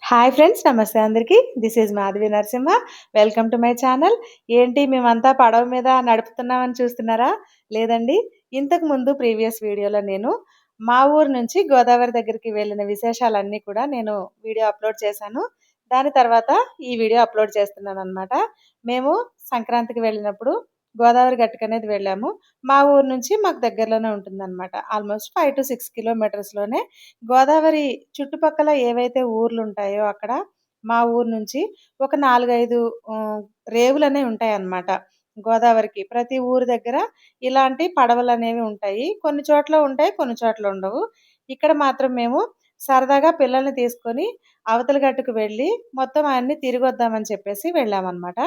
Hi friends. నమస్తే అందరికీ. This is Madhavi Narasimha. Welcome to my channel. ఏంటి మేమంతా పడవ మీద నడుపుతున్నామని చూస్తున్నారా? లేదండి. ఇంతకుముందు ప్రీవియస్ వీడియోలో నేను మా ఊరు నుంచి గోదావరి దగ్గరికి వెళ్ళిన విశేషాలన్నీ కూడా నేను వీడియో అప్‌లోడ్ చేశాను. దాని తర్వాత ఈ వీడియో అప్‌లోడ్ చేస్తున్నాననమాట. మేము సంక్రాంతికి వెళ్ళినప్పుడు గోదావరి గట్టుకనేది వెళ్ళాము. మా ఊరు నుంచి మాకు దగ్గరలోనే ఉంటుందనమాట. ఆల్‌మోస్ట్ 5-6 కిలోమీటర్స్‌లోనే గోదావరి చుట్టుపక్కల ఏవైతే ఊర్లుంటాయో అక్కడ మా ఊరు నుంచి ఒక 4, 5 రేవులనేవి ఉంటాయన్నమాట. గోదావరికి. ప్రతి ఊరు దగ్గర ఇలాంటి పడవలనేవి ఉంటాయి. కొన్ని చోట్ల ఉంటాయి. కొన్ని చోట్ల ఉండవు. ఇక్కడ మాత్రం మేము సరదాగా పిల్లల్ని తీసుకొని అవతల గట్టుకు వెళ్ళి మొత్తం అన్నీ తిరిగొద్దామని చెప్పేసి వెళ్ళామన్నమాట.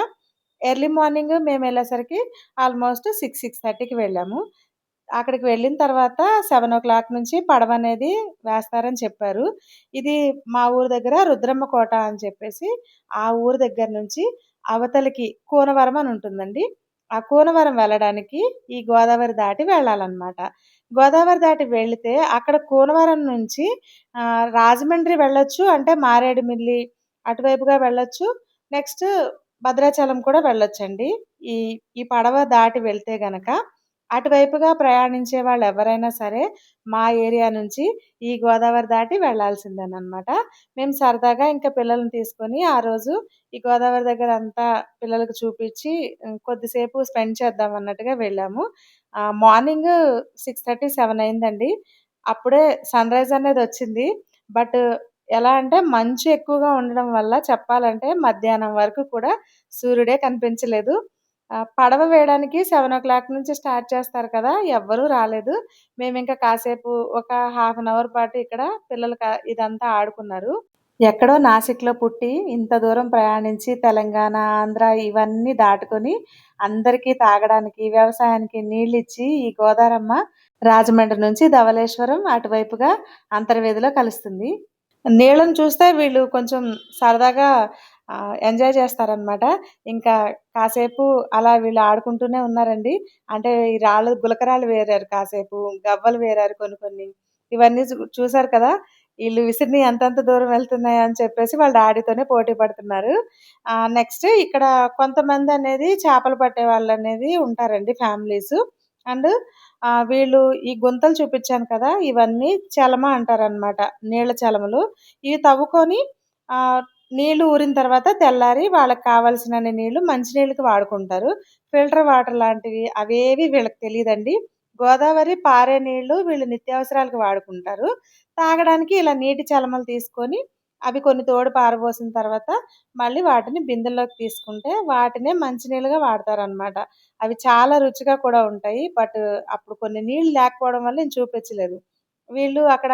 ఎర్లీ మార్నింగ్ మేమెళ్ళేసరికి ఆల్‌మోస్ట్ 6, 6:30కి వెళ్ళాము. అక్కడికి వెళ్ళిన తర్వాత 7:00 నుంచి పడవనేది వేస్తారని చెప్పారు. ఇది మా ఊరు దగ్గర రుద్రమ్మ కోట అని చెప్పేసి, ఆ ఊరు దగ్గర నుంచి అవతలికి కూనవరం అని ఉంటుందండి. ఆ కూనవరం వెళ్ళడానికి ఈ గోదావరి దాటి వెళ్ళాలనమాట. గోదావరి దాటి వెళితే అక్కడ కూనవరం నుంచి రాజమండ్రి వెళ్ళొచ్చు. అంటే మారేడుమిల్లి అటువైపుగా వెళ్ళొచ్చు. నెక్స్ట్ భద్రాచలం కూడా వెళ్ళొచ్చండి. ఈ ఈ పడవ దాటి వెళ్తే గనక అటువైపుగా ప్రయాణించే వాళ్ళెవరైనా సరే, మా ఏరియా నుంచి ఈ గోదావరి దాటి వెళ్ళాల్సిందేననమాట. మేము సరదాగా ఇంకా పిల్లల్ని తీసుకొని ఆ రోజు ఈ గోదావరి దగ్గరంతా పిల్లలకి చూపిచ్చి కొద్దిసేపు స్పెండ్ చేద్దాం అన్నట్టుగా వెళ్ళాము. మార్నింగ్ 6:30, 7 అయిందండి. అప్పుడే సన్‌రైజ్ అనేదొచ్చింది. బట్ ఎలా అంటే మంచు ఎక్కువగా ఉండడం వల్ల చెప్పాలంటే మధ్యాహ్నం వరకు కూడా సూర్యుడే కనిపించలేదు. పడవ వేయడానికి 7:00 నుంచి స్టార్ట్ చేస్తారు కదా! ఎవ్వరూ రాలేదు. మేమింక కాసేపు ఒక హాఫ్ అన్ అవర్ పాటు ఇక్కడ పిల్లలు ఇదంతా ఆడుకున్నారు. ఎక్కడో నాసిక్‌లో పుట్టి ఇంత దూరం ప్రయాణించి తెలంగాణ, ఆంధ్ర ఇవన్నీ దాటుకొని అందరికీ తాగడానికి, వ్యవసాయానికి నీళ్ళిచ్చి ఈ గోదారమ్మ రాజమండ్రి నుంచి ధవళేశ్వరం అటువైపుగా అంతర్వేదిలో కలుస్తుంది. నీళ్ళని చూస్తే వీళ్ళు కొంచెం సరదాగా ఎంజాయ్ చేస్తారనమాట. ఇంకా కాసేపు అలా వీళ్ళు ఆడుకుంటూనే ఉన్నారండి. అంటే ఈ రాళ్ళు గులకరాళ్ళు వేరారు కాసేపు, గవ్వలు వేరారు కొన్ని కొన్ని. ఇవన్నీ చూసారు కదా! ఈళ్ళు విసిరినయి ఎంతెంత దూరం వెళ్తున్నాయా అని చెప్పేసి వాళ్ళ డాడీతోనే పోటీ పడుతున్నారు. నెక్స్ట్ ఇక్కడ కొంతమందనేది చేపలు పట్టే వాళ్ళనేది ఉంటారండి ఫ్యామిలీసు. అండ్ వీళ్ళు ఈ గుంతలు చూపిచ్చాను కదా! ఇవన్నీ చెలమ అంటారనమాట. నీళ్ళ చెలమలు. ఇవి తవ్వుకొని ఆహ్, నీళ్లు ఊరిన తర్వాత తెల్లారి వాళ్ళకి కావాల్సినన్ని నీళ్లు మంచినీళ్ళకి వాడుకుంటారు. ఫిల్టర్ వాటర్ లాంటివి అవేవి వీళ్ళకి తెలీదండి. గోదావరి పారే నీళ్లు వీళ్ళు నిత్యావసరాలకు వాడుకుంటారు. తాగడానికి ఇలా నీటి చలమలు తీసుకొని అవి కొన్ని తోడు పారబోసిన తర్వాత మళ్ళీ వాటిని బిందెల్లోకి తీసుకుంటే వాటినే మంచినీళ్ళుగా వాడతారనమాట. అవి చాలా రుచిగా కూడా ఉంటాయి. బట్ అప్పుడు కొన్ని నీళ్ళు లేకపోవడం వల్ల నేను చూపించలేదు. వీళ్ళు అక్కడ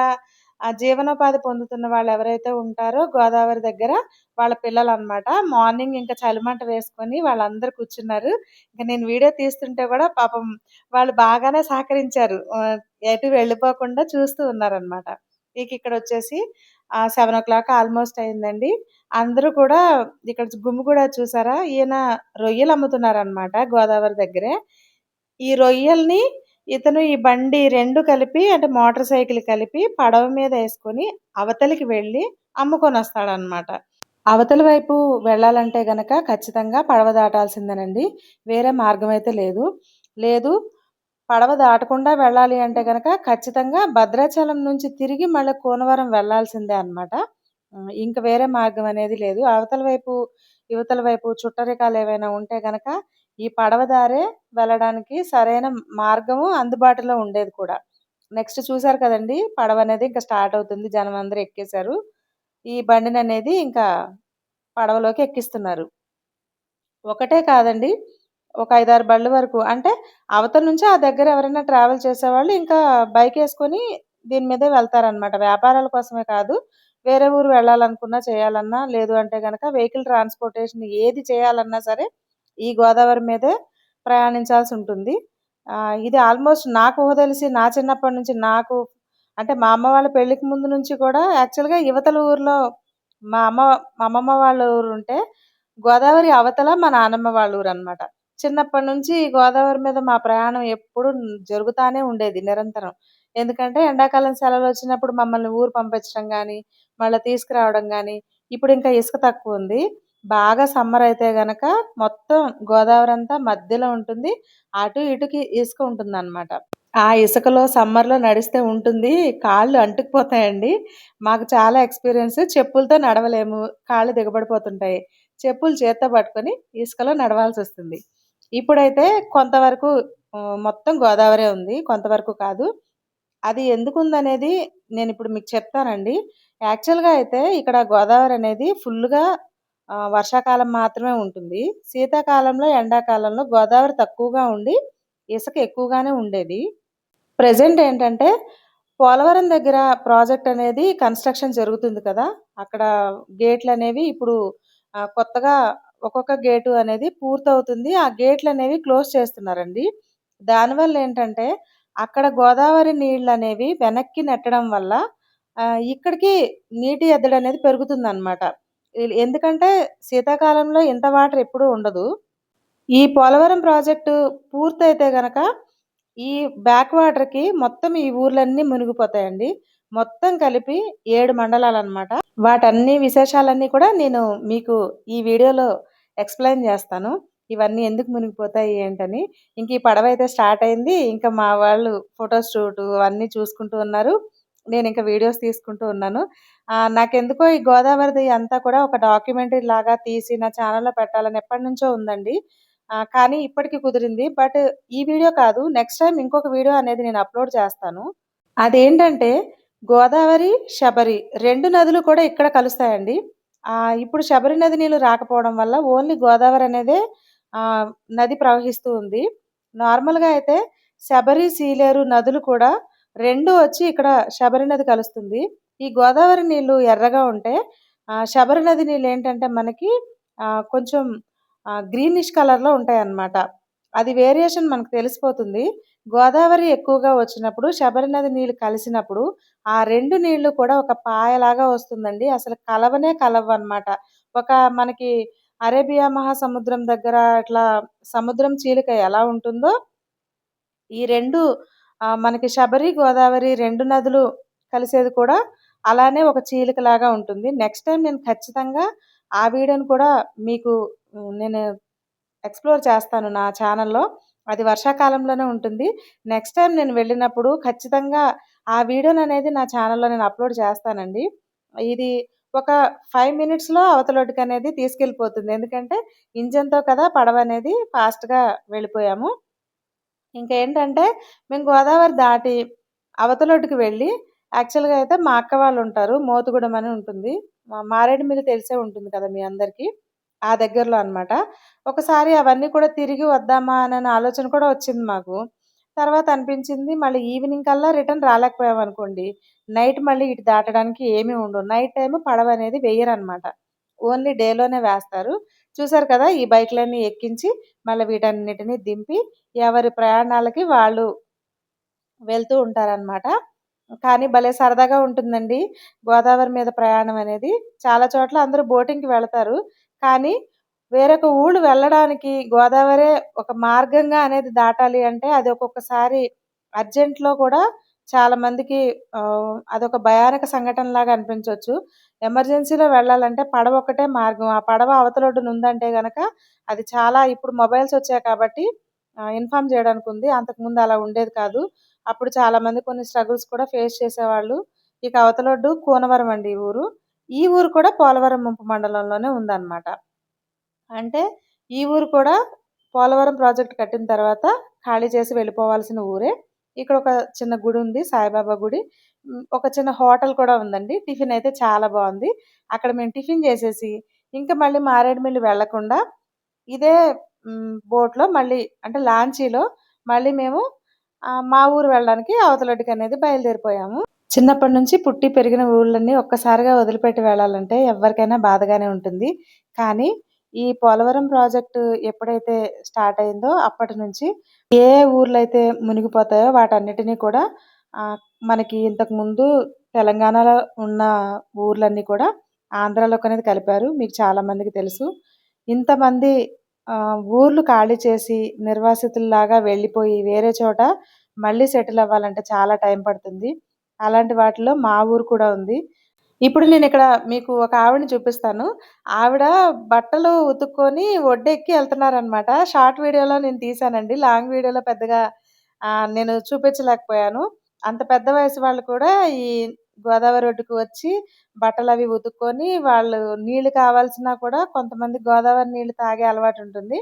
జీవనోపాధి పొందుతున్న వాళ్ళెవరైతే ఉంటారో గోదావరి దగ్గర వాళ్ళ పిల్లలనమాట. మార్నింగ్ ఇంక చలిమంట వేసుకొని వాళ్ళందరూ కూర్చున్నారు. ఇంక నేను వీడియో తీస్తుంటే గూడా పాపం వాళ్ళు బాగానే సహకరించారు. ఎటు వెళ్ళిపోకుండా చూస్తూ ఉన్నారనమాట. ఇకిక్కడొచ్చేసి 7:00 ఆల్‌మోస్ట్ అయిందండి. అందరూ కూడా ఇక్కడ గుమిగూడ చూసారా? ఈయన రొయ్యలమ్ముతున్నారనమాట గోదావరి దగ్గరే. ఈ రొయ్యల్ని ఇతను ఈ బండి 2 కలిపి అంటే మోటార్ సైకిల్ కలిపి పడవ మీద యేసుకొని అవతలికి వెళ్ళి అమ్ముకొనొస్తాడనమాట. అవతలి వైపు వెళ్ళాలంటే గనక ఖచ్చితంగా పడవ దాటాల్సిందేనండి. వేరే మార్గమైతే లేదు. లేదు పడవ దాటకుండా వెళ్ళాలి అంటే గనక ఖచ్చితంగా భద్రాచలం నుంచి తిరిగి మళ్ళీ కూనవరం వెళ్ళాల్సిందే అనమాట. ఇంక వేరే మార్గం అనేది లేదు. అవతల వైపు, ఇవతల వైపు చుట్టరికాలేవైనా ఉంటే గనక ఈ పడవ దారే వెళ్ళడానికి సరైన మార్గము అందుబాటులో ఉండేది కూడా. నెక్స్ట్ చూసారు కదండీ! పడవనేది ఇంక స్టార్ట్ అవుతుంది. జనమందరూ ఎక్కేసారు. ఈ బండిననేది ఇంకా పడవలోకి ఎక్కిస్తున్నారు. ఒకటే కాదండి. ఒక 5, 6 బళ్ళు వరకు. అంటే అవతల నుంచి ఆ దగ్గర ఎవరైనా ట్రావెల్ చేసేవాళ్ళు ఇంకా బైకేసుకొని దీని మీదే వెళ్తారనమాట. వ్యాపారాల కోసమే కాదు. వేరే ఊరు వెళ్ళాలనుకున్నా, చేయాలన్నా, లేదు అంటే గనక వెహికల్ ట్రాన్స్‌పోర్టేషన్ ఏది చేయాలన్నా సరే, ఈ గోదావరి మీదే ప్రయాణించాల్సుంటుంది. ఇది ఆల్‌మోస్ట్ నాకు ఊహ తెలిసి నా చిన్నప్పటి నుంచి నాకు అంటే మా అమ్మ వాళ్ళ పెళ్ళికి ముందు నుంచి కూడా యాక్చువల్‌గా ఇవతల ఊర్లో మా అమ్మ మా అమ్మమ్మ వాళ్ళ ఊరుంటే గోదావరి అవతల మా నానమ్మ వాళ్ళ ఊరనమాట. చిన్నప్పటి నుంచి గోదావరి మీద మా ప్రయాణం ఎప్పుడు జరుగుతానే ఉండేది నిరంతరం. ఎందుకంటే ఎండాకాలం సెలవులొచ్చినప్పుడు మమ్మల్ని ఊరు పంపించడం గానీ, మళ్ళా తీసుకురావడం గానీ, ఇప్పుడు ఇంకా ఇసుక తక్కువ ఉంది. బాగా సమ్మర్ అయితే గనక మొత్తం గోదావరి అంతా మధ్యలో ఉంటుంది. అటు ఇటుకి ఇసుక ఉంటుందన్నమాట. ఆ ఇసుకలో సమ్మర్‌లో నడిస్తే ఉంటుంది. కాళ్ళు అంటుకుపోతాయండి. మాకు చాలా ఎక్స్‌పీరియన్స్. చెప్పులతో నడవలేము. కాళ్ళు దిగబడిపోతుంటాయి. చెప్పులు చేత్తో పట్టుకొని ఇసుకలో నడవాల్సొస్తుంది. ఇప్పుడైతే కొంతవరకు మొత్తం గోదావరే ఉంది. కొంతవరకు కాదు. అది ఎందుకుందనేది నేనిప్పుడు మీకు చెప్తానండి. యాక్చువల్‌గా అయితే ఇక్కడ గోదావరి అనేది ఫుల్లుగా వర్షాకాలం మాత్రమే ఉంటుంది. శీతాకాలంలో, ఎండాకాలంలో గోదావరి తక్కువగా ఉండి, ఇసుక ఎక్కువగానే ఉండేది. ప్రెజెంట్ ఏంటంటే, పోలవరం దగ్గర ప్రాజెక్ట్ అనేది కన్‌స్ట్రక్షన్ జరుగుతుంది కదా! అక్కడ గేట్‌లనేవి ఇప్పుడు కొత్తగా ఒక్కొక్క గేటు అనేది పూర్తవుతుంది. ఆ గేట్‌లనేవి క్లోజ్ చేస్తున్నారండి. దానివల్ల ఏంటంటే, అక్కడ గోదావరి నీళ్ళనేవి వెనక్కి నెట్టడం వల్ల ఇక్కడికి నీటి ఎద్దడనేది పెరుగుతుందనమాట. ఎందుకంటే, శీతాకాలంలో ఇంత వాటర్ ఎప్పుడూ ఉండదు. ఈ పోలవరం ప్రాజెక్టు పూర్తయితే గనక, ఈ బ్యాక్ వాటర్‌కి మొత్తం ఈ ఊర్లన్నీ మునిగిపోతాయండి. మొత్తం కలిపి 7 మండలాలనమాట. వాటన్ని విశేషాలన్నీ కూడా నేను మీకు ఈ వీడియోలో ఎక్స్‌ప్లెయిన్ జేస్తాను. ఇవన్నీ ఎందుకు మునిగిపోతాయి ఏంటని. ఇంక ఈ పడవయితే స్టార్ట్ అయింది. ఇంకా మా వాళ్ళు ఫోటో షూటు అవన్నీ చూసుకుంటూ ఉన్నారు. నేనింక వీడియోస్ తీసుకుంటూ ఉన్నాను. నాకెందుకో ఈ గోదావరిది అంతా కూడా ఒక డాక్యుమెంటరీ లాగా తీసి నా ఛానెల్‌లో పెట్టాలని ఎప్పటినుంచో ఉందండి. కానీ ఇప్పటికి కుదిరింది. బట్ ఈ వీడియో కాదు. నెక్స్ట్ టైమ్ ఇంకొక వీడియో అనేది నేను అప్‌లోడ్ చేస్తాను. అదేంటంటే గోదావరి, శబరి 2 నదులు కూడా ఇక్కడ కలుస్తాయండి. ఇప్పుడు శబరి నది నీళ్లు రాకపోవడం వల్ల ఓన్లీ గోదావరి అనేదే నది ప్రవహిస్తూ ఉంది. నార్మల్‌గా అయితే శబరి, సీలేరు నదులు కూడా 2 వచ్చి ఇక్కడ శబరి నది కలుస్తుంది. ఈ గోదావరి నీళ్లు ఎర్రగా ఉంటే శబరి నది నీళ్ళేంటంటే మనకి కొంచెం గ్రీనిష్ కలర్‌లో ఉంటాయన్నమాట. అది వేరియేషన్ మనకు తెలిసిపోతుంది. గోదావరి ఎక్కువగా వచ్చినప్పుడు, శబరి నది నీళ్ళు కలిసినప్పుడు, ఆ 2 నీళ్ళు కూడా ఒక పాయలాగా వస్తుందండి. అసలు కలవనే కలవనమాట. ఒక మనకి అరేబియా మహాసముద్రం దగ్గర ఇట్లా సముద్రం చీలిక ఎలా ఉంటుందో, ఈ 2 మనకి శబరి, గోదావరి 2 నదులు కలిసేది కూడా అలానే ఒక చీలికలాగా ఉంటుంది. నెక్స్ట్ టైమ్ నేను ఖచ్చితంగా ఆ వీడియోని కూడా మీకు నేను ఎక్స్‌ప్లోర్ చేస్తాను నా ఛానెల్‌లో. అది వర్షాకాలంలోనే ఉంటుంది. నెక్స్ట్ టైమ్ నేను వెళ్ళినప్పుడు ఖచ్చితంగా ఆ వీడియోననేది నా ఛానెల్‌లో నేను అప్‌లోడ్ చేస్తానండి. ఇది ఒక 5 మినిట్స్‌లో అవతలొడ్డుకనేది తీసుకెళ్ళిపోతుంది. ఎందుకంటే ఇంజిన్‌తో కదా పడవనేది ఫాస్ట్‌గా వెళ్ళిపోయాము. ఇంకేంటంటే మేము గోదావరి దాటి అవతలొడ్డుకి వెళ్ళి యాక్చువల్‌గా అయితే మా అక్క వాళ్ళుంటారు. మోతుగూడెం అని ఉంటుంది. మారేడుమిల్లి తెలిసే ఉంటుంది కదా మీ అందరికీ. ఆ దగ్గరలో అనమాట. ఒకసారి అవన్నీ కూడా తిరిగి వద్దామా అనే ఆలోచన కూడా వచ్చింది మాకు. తర్వాత అనిపించింది మళ్ళీ ఈవినింగ్ కల్లా రిటర్న్ రాలేకపోయామనుకోండి, నైట్ మళ్ళీ ఇటు దాటడానికి ఏమీ ఉండవు. నైట్ టైమ్ పడవనేది వెయ్యరనమాట. ఓన్లీ డేలోనే వేస్తారు. చూసారు కదా! ఈ బైక్‌లన్నీ ఎక్కించి మళ్ళీ వీటన్నిటిని దింపి ఎవరి ప్రయాణాలకి వాళ్ళు వెళ్తూ ఉంటారనమాట. కానీ భలే సరదాగా ఉంటుందండి. గోదావరి మీద ప్రయాణం అనేది. చాలా చోట్ల అందరూ బోటింగ్‌కి వెళతారు. కానీ వేరొక ఊళ్ళు వెళ్ళడానికి గోదావరే ఒక మార్గంగా అనేది దాటాలి అంటే అది ఒక్కొక్కసారి అర్జెంట్‌లో కూడా చాలా మందికి అదొక భయానక సంఘటనలాగా అనిపించొచ్చు. ఎమర్జెన్సీలో వెళ్ళాలంటే పడవ ఒక్కటే మార్గం. ఆ పడవ అవతలొడ్డున ఉందంటే గనక అది చాలా ఇప్పుడు మొబైల్స్ వచ్చాయి కాబట్టి ఇన్ఫార్మ్ చేయడానికుంది. అంతకుముందు అలా ఉండేది కాదు. అప్పుడు చాలామంది కొన్ని స్ట్రగుల్స్ కూడా ఫేస్ చేసేవాళ్ళు. ఇక అవతలొడ్డు కూనవరం అండి ఈ ఊరు. ఈ ఊరు కూడా పోలవరం ముంపు మండలంలోనే ఉందన్నమాట. అంటే ఈ ఊరు కూడా పోలవరం ప్రాజెక్ట్ కట్టిన తర్వాత ఖాళీ చేసి వెళ్ళిపోవాల్సిన ఊరే. ఇక్కడ ఒక చిన్న గుడి ఉంది. సాయిబాబా గుడి. ఒక చిన్న హోటల్ కూడా ఉందండి. టిఫిన్ అయితే చాలా బావుంది. అక్కడ మేము టిఫిన్ చేసేసి ఇంకా మళ్ళీ మారేడుమిల్లి వెళ్ళకుండా ఇదే బోట్‌లో మళ్ళీ అంటే లాంచీలో మళ్ళీ మేము మా ఊరు వెళ్ళడానికి అవతలొడ్డుకనేది బయలుదేరిపోయాము. చిన్నప్పటి నుంచి పుట్టి పెరిగిన ఊళ్ళన్నీ ఒక్కసారిగా వదిలిపెట్టి వెళ్ళాలంటే ఎవ్వరికైనా బాధగానే ఉంటుంది. కానీ ఈ పోలవరం ప్రాజెక్టు ఎప్పుడైతే స్టార్ట్ అయిందో అప్పటి నుంచి ఏ ఊర్లైతే మునిగిపోతాయో వాటన్నిటిని కూడా ఆహ్, మనకి ఇంతకుముందు తెలంగాణలో ఉన్న ఊర్లన్నీ కూడా ఆంధ్రాలోకనేది కలిపారు. మీకు చాలా మందికి తెలుసు. ఇంతమంది ఊర్లు ఖాళీ చేసి నిర్వాసితుల్లాగా వెళ్ళిపోయి వేరే చోట మళ్ళీ సెటిల్ అవ్వాలంటే చాలా టైం పడుతుంది. అలాంటి వాటిలో మా ఊరు కూడా ఉంది. ఇప్పుడు నేనిక్కడ మీకు ఒక ఆవిడని చూపిస్తాను. ఆవిడ బట్టలు ఉతుక్కొని ఒడ్డెక్కి ఎళ్తున్నారనమాట. షార్ట్ వీడియోలో నేను తీశానండి. లాంగ్ వీడియోలో పెద్దగా నేను చూపించలేకపోయాను. అంత పెద్ద వయసు వాళ్ళు కూడా ఈ గోదావరి ఒడ్డుకు వచ్చి బట్టలవి ఉతుక్కొని వాళ్ళు నీళ్ళు కావాల్సినా కూడా కొంతమంది గోదావరి నీళ్ళు తాగే అలవాటుంటుంది.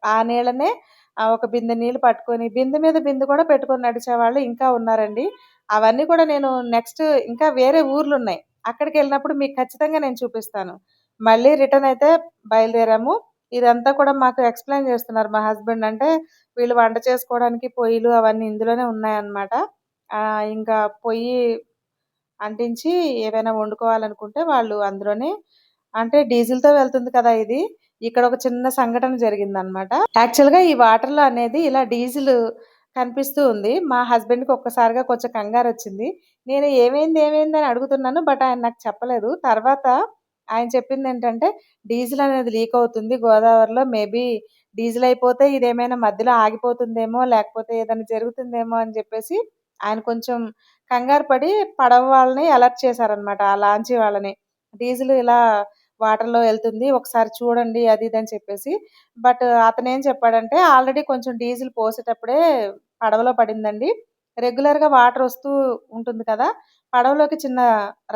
ఆ నీళ్ళనే ఒక బిందె నీళ్ళు పట్టుకొని బిందె మీద బిందె కూడా పెట్టుకొని నడిచేవాళ్ళు ఇంకా ఉన్నారండి. అవన్నీ కూడా నేను నెక్స్ట్ ఇంకా వేరే ఊర్లున్నాయి. అక్కడికెళ్ళినప్పుడు మీకు ఖచ్చితంగా నేను చూపిస్తాను. మళ్ళీ రిటర్న్ అయితే బయలుదేరాము. ఇదంతా కూడా మాకు ఎక్స్‌ప్లెయిన్ చేస్తున్నారు మా హస్బెండ్. అంటే వీళ్ళు వంట చేసుకోవడానికి పొయ్యిలు అవన్నీ ఇందులోనే ఉన్నాయన్నమాట. ఇంకా పొయ్యి అంటించి ఏవైనా వండుకోవాలనుకుంటే వాళ్ళు అందులోనే అంటే డీజిల్‌తో వెళ్తుంది కదా ఇది. ఇక్కడ ఒక చిన్న సంఘటన జరిగిందనమాట. యాక్చువల్‌గా ఈ వాటర్‌లో అనేది ఇలా డీజిల్ కనిపిస్తూ ఉంది. మా హస్బెండ్‌కి ఒక్కసారిగా కొంచెం కంగారొచ్చింది. నేను ఏమైంది, ఏమైంది అని అడుగుతున్నాను. బట్ ఆయన నాకు చెప్పలేదు. తర్వాత ఆయన చెప్పిందేంటంటే, డీజిల్ అనేది లీక్ అవుతుంది గోదావరిలో. మేబీ డీజిల్ అయిపోతే ఇదేమైనా మధ్యలో ఆగిపోతుందేమో, లేకపోతే ఏదైనా జరుగుతుందేమో అని చెప్పేసి ఆయన కొంచెం కంగారు పడి పడవ వాళ్ళని అలర్ట్ చేశారనమాట. ఆ లాంచీ వాళ్ళని. డీజిల్ ఇలా వాటర్‌లో ఎళ్తుంది. ఒకసారి చూడండి అది ఇది అని చెప్పేసి. బట్ అతనేం చెప్పాడంటే, ఆల్రెడీ కొంచెం డీజిల్ పోసేటప్పుడే పడవలో పడిందండి. రెగ్యులర్‌గా వాటర్ వస్తూ ఉంటుంది కదా! పడవలోకి చిన్న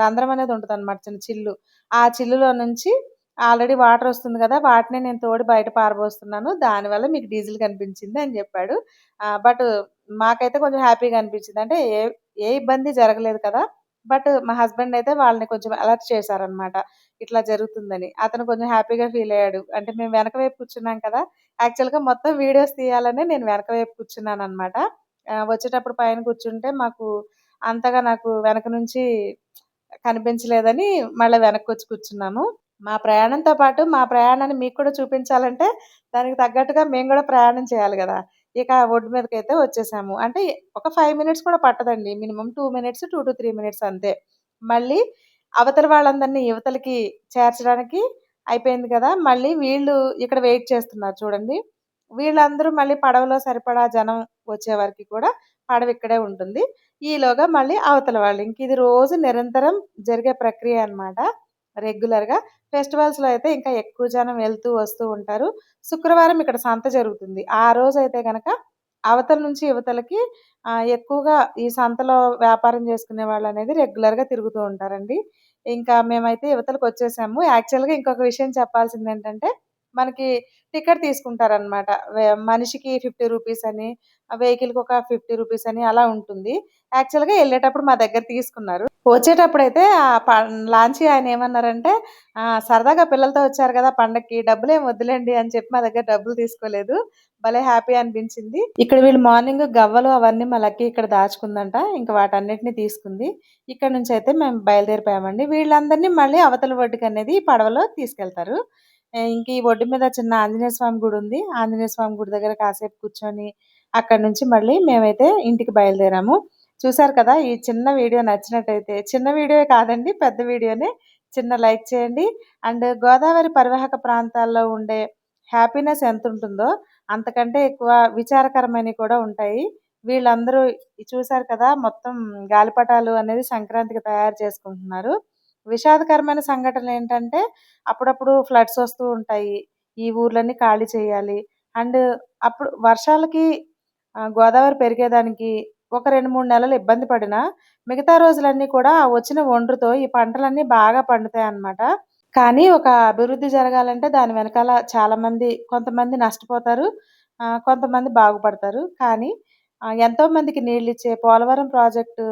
రంధ్రం అనేది ఉంటదనమాట. చిన్న చిల్లు. ఆ చిల్లులో నుంచి ఆల్రెడీ వాటర్ వస్తుంది కదా! వాటిని నేను తోడి బయట పారబోస్తున్నాను. దానివల్ల మీకు డీజిల్ కనిపించింది అని చెప్పాడు. బట్ మాకైతే కొంచెం హ్యాపీగా అనిపించింది. అంటే ఏ ఇబ్బంది జరగలేదు కదా! బట్ మా హస్బెండ్ అయితే వాళ్ళని కొంచెం అలర్ట్ చేశారనమాట. ఇట్లా జరుగుతుందని. అతను కొంచెం హ్యాపీగా ఫీల్ అయ్యాడు. అంటే మేము వెనక వైపు కూర్చున్నాం కదా! యాక్చువల్‌గా మొత్తం వీడియోస్ తీయాలనే నేను వెనక వైపు కూర్చున్నాననమాట. వచ్చేటప్పుడు పైన కూర్చుంటే మాకు అంతగా నాకు వెనక నుంచి కనిపించలేదని మళ్ళా వెనక్కొచ్చి కూర్చున్నాము. మా ప్రయాణంతో పాటు మా ప్రయాణాన్ని మీకు కూడా చూపించాలంటే దానికి తగ్గట్టుగా మేము గూడా ప్రయాణం చేయాలి గదా! ఇక ఒడ్డు మీదకైతే వచ్చేసాము. అంటే ఒక 5 మినిట్స్ కూడా పట్టదండి. మినిమమ్ 2 మినిట్స్, 2-3 మినిట్స్ అంతే. మళ్ళీ అవతల వాళ్ళందరిని యువతలకి చేర్చడానికి అయిపోయింది కదా! మళ్ళీ వీళ్ళు ఇక్కడ వెయిట్ చేస్తున్నారు చూడండి. వీళ్ళందరూ మళ్ళీ పడవలో సరిపడా జనం వచ్చే వరకి కూడా పడవ ఇక్కడే ఉంటుంది. ఈలోగా మళ్ళీ అవతల వాళ్ళు. ఇంక ఇది రోజు నిరంతరం జరిగే ప్రక్రియ అన్నమాట. రెగ్యులర్‌గా. ఫెస్టివల్స్‌లో అయితే ఇంకా ఎక్కువ జనం వెళ్తూ, వస్తూ ఉంటారు. శుక్రవారం ఇక్కడ సంత జరుగుతుంది. ఆ రోజైతే గనక అవతల నుంచి ఇవతలకి ఎక్కువగా ఈ సంతలో వ్యాపారం చేసుకునే వాళ్ళనేది రెగ్యులర్‌గా తిరుగుతూ ఉంటారండి. ఇంకా మేమైతే ఇవతలకొచ్చేసాము. యాక్చువల్‌గా ఇంకొక విషయం చెప్పాల్సిందేంటంటే, మనకి టికెట్ తీసుకుంటారనమాట. మనిషికి 50 రూపీస్ అని, వెహికల్‌కి ఒక 50 రూపీస్ అని అలా ఉంటుంది. యాక్చువల్‌గా ఎళ్ళేటప్పుడు మా దగ్గర తీసుకున్నారు. వచ్చేటప్పుడైతే లాంచీ ఆయన ఏమన్నారంటే, సరదాగా పిల్లలతో వచ్చారు గదా! పండక్కి డబ్బులేం వద్దులెండి అని చెప్పి మా దగ్గర డబ్బులు తీసుకోలేదు. భలే హ్యాపీ అనిపించింది. ఇక్కడ వీళ్ళు మార్నింగ్ గవ్వలు అవన్నీ మా లక్కీ ఇక్కడ దాచుకుందంట. ఇంక వాటన్నిటిని తీసుకుంది. ఇక్కడ నుంచయితే మేము బయలుదేరిపోయామండి. వీళ్ళందరినీ మళ్ళీ అవతల ఒడ్డుకనేది పడవలో తీసుకెళ్తారు. ఇంక ఈ ఒడ్డు మీద చిన్న ఆంజనేయ స్వామి గుడుంది. ఆంజనేయ స్వామి గుడి దగ్గర కాసేపు కూర్చొని, అక్కడి నుంచి మళ్ళీ మేమైతే ఇంటికి బయలుదేరాము. చూసారు కదా! ఈ చిన్న వీడియో నచ్చినట్టయితే చిన్న వీడియోయే కాదండి పెద్ద వీడియోనే. చిన్న లైక్ చేయండి. అండ్ గోదావరి పరివాహక ప్రాంతాల్లో ఉండే హ్యాపీనెస్ ఎంతుంటుందో అంతకంటే ఎక్కువ విచారకరమైనవి కూడా ఉంటాయి. వీళ్ళందరూ చూసారు కదా! మొత్తం గాలిపటాలు అనేది సంక్రాంతికి తయారు చేసుకుంటున్నారు. విషాదకరమైన సంఘటనలేంటంటే అప్పుడప్పుడు ఫ్లడ్స్ వస్తూ ఉంటాయి. ఈ ఊర్లన్నీ ఖాళీ చేయాలి. అండ్ అప్పుడు వర్షాలకి గోదావరి పెరిగేదానికి ఒక 2, 3 నెలలు ఇబ్బంది పడినా, మిగతా రోజులన్నీ కూడా ఆ వచ్చిన ఒండ్రుతో ఈ పంటలన్నీ బాగా పండుతాయన్నమాట. కానీ ఒక అభివృద్ధి జరగాలంటే దాని వెనకాల చాలామంది కొంతమంది నష్టపోతారు. కొంతమంది బాగుపడతారు. కానీ ఎంతోమందికి నీళ్ళిచ్చే పోలవరం ప్రాజెక్టు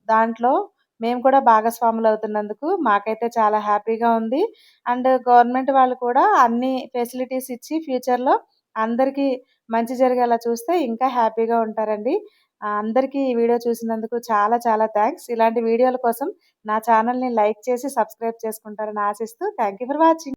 దాంట్లో మేము కూడా భాగస్వాములవుతున్నందుకు మాకైతే చాలా హ్యాపీగా ఉంది. అండ్ గవర్నమెంట్ వాళ్ళు కూడా అన్ని ఫెసిలిటీస్ ఇచ్చి ఫ్యూచర్‌లో అందరికీ మంచి జరిగేలా చూస్తే ఇంకా హ్యాపీగా ఉంటారండి. అందరికీ ఈ వీడియో చూసినందుకు చాలా చాలా థాంక్స్. ఇలాంటి వీడియోల కోసం నా ఛానెల్‌ని లైక్ చేసి సబ్స్క్రైబ్ చేసుకుంటారని ఆశిస్తూ థాంక్ యూ ఫర్ వాచింగ్.